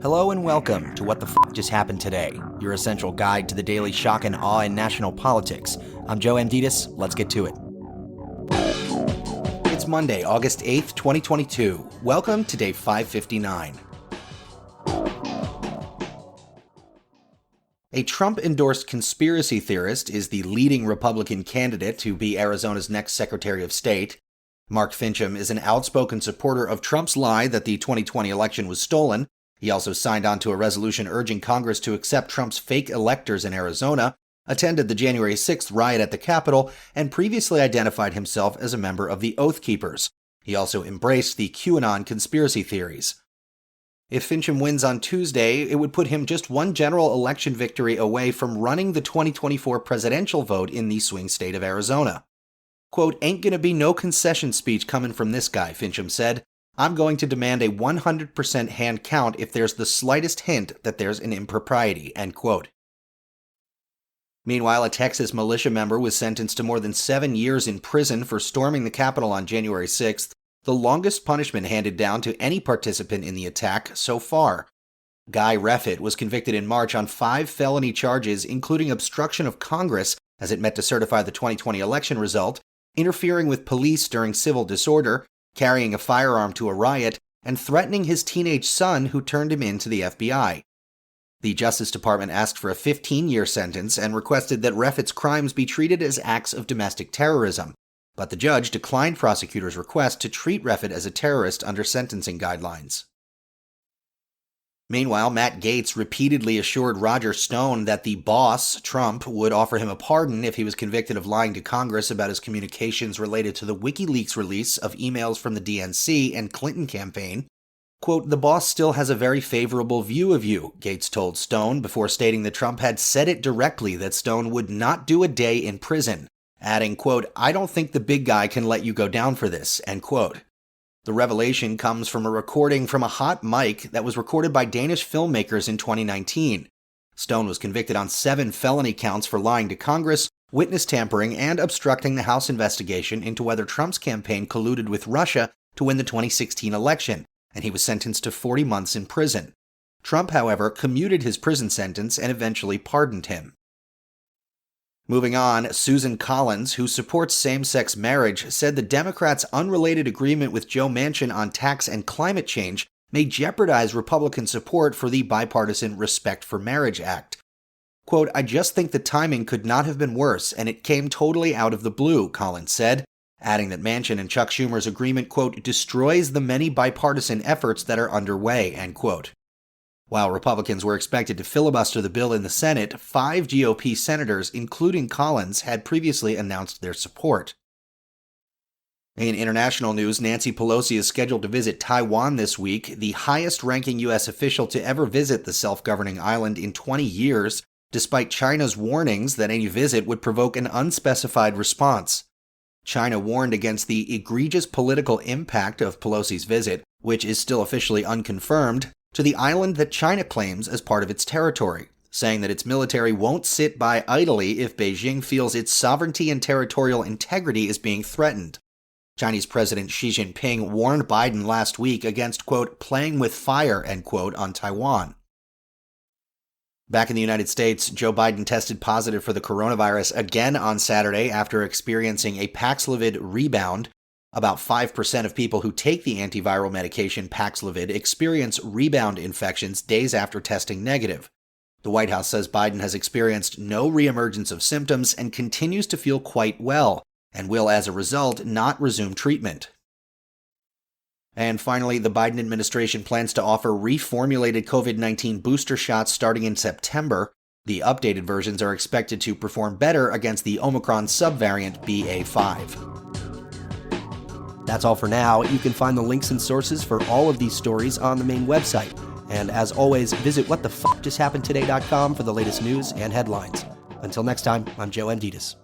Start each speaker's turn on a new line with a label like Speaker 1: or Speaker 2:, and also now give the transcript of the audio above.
Speaker 1: Hello and welcome to What the F*** Just Happened Today, your essential guide to the daily shock and awe in national politics. I'm Joe Manchin. Let's get to it. It's Monday, August 8th, 2022. Welcome to day 559. A Trump-endorsed conspiracy theorist is the leading Republican candidate to be Arizona's next Secretary of State. Mark Finchem is an outspoken supporter of Trump's lie that the 2020 election was stolen. He also signed on to a resolution urging Congress to accept Trump's fake electors in Arizona, attended the January 6th riot at the Capitol, and previously identified himself as a member of the Oath Keepers. He also embraced the QAnon conspiracy theories. If Finchem wins on Tuesday, it would put him just one general election victory away from running the 2024 presidential vote in the swing state of Arizona. Quote, "Ain't gonna be no concession speech coming from this guy," Finchem said. "I'm going to demand a 100% hand count if there's the slightest hint that there's an impropriety," end quote. Meanwhile, a Texas militia member was sentenced to more than 7 years in prison for storming the Capitol on January 6th, the longest punishment handed down to any participant in the attack so far. Guy Reffitt was convicted in March on 5 felony charges, including obstruction of Congress as it met to certify the 2020 election result, interfering with police during civil disorder, carrying a firearm to a riot, and threatening his teenage son who turned him in to the FBI. The Justice Department asked for a 15-year sentence and requested that Reffitt's crimes be treated as acts of domestic terrorism, but the judge declined prosecutors' request to treat Reffitt as a terrorist under sentencing guidelines. Meanwhile, Matt Gaetz repeatedly assured Roger Stone that the boss, Trump, would offer him a pardon if he was convicted of lying to Congress about his communications related to the WikiLeaks release of emails from the DNC and Clinton campaign. Quote, "The boss still has a very favorable view of you," Gaetz told Stone before stating that Trump had said it directly that Stone would not do a day in prison, adding, quote, "I don't think the big guy can let you go down for this," end quote. The revelation comes from a recording from a hot mic that was recorded by Danish filmmakers in 2019. Stone was convicted on 7 felony counts for lying to Congress, witness tampering, and obstructing the House investigation into whether Trump's campaign colluded with Russia to win the 2016 election, and he was sentenced to 40 months in prison. Trump, however, commuted his prison sentence and eventually pardoned him. Moving on, Susan Collins, who supports same-sex marriage, said the Democrats' unrelated agreement with Joe Manchin on tax and climate change may jeopardize Republican support for the bipartisan Respect for Marriage Act. Quote, "I just think the timing could not have been worse, and it came totally out of the blue," Collins said, adding that Manchin and Chuck Schumer's agreement, quote, "destroys the many bipartisan efforts that are underway," end quote. While Republicans were expected to filibuster the bill in the Senate, 5 GOP senators, including Collins, had previously announced their support. In international news, Nancy Pelosi is scheduled to visit Taiwan this week, the highest-ranking U.S. official to ever visit the self-governing island in 20 years, despite China's warnings that any visit would provoke an unspecified response. China warned against the egregious political impact of Pelosi's visit, which is still officially unconfirmed, to the island that China claims as part of its territory, saying that its military won't sit by idly if Beijing feels its sovereignty and territorial integrity is being threatened. Chinese President Xi Jinping warned Biden last week against, quote, "playing with fire," end quote, on Taiwan. Back in the United States, Joe Biden tested positive for the coronavirus again on Saturday after experiencing a Paxlovid rebound. About 5% of people who take the antiviral medication Paxlovid experience rebound infections days after testing negative. The White House says Biden has experienced no reemergence of symptoms and continues to feel quite well, and will, as a result, not resume treatment. And finally, the Biden administration plans to offer reformulated COVID-19 booster shots starting in September. The updated versions are expected to perform better against the Omicron subvariant BA.5. That's all for now. You can find the links and sources for all of these stories on the main website. And as always, visit whatthefjusthappenedtoday.com for the latest news and headlines. Until next time, I'm Joe Manchin.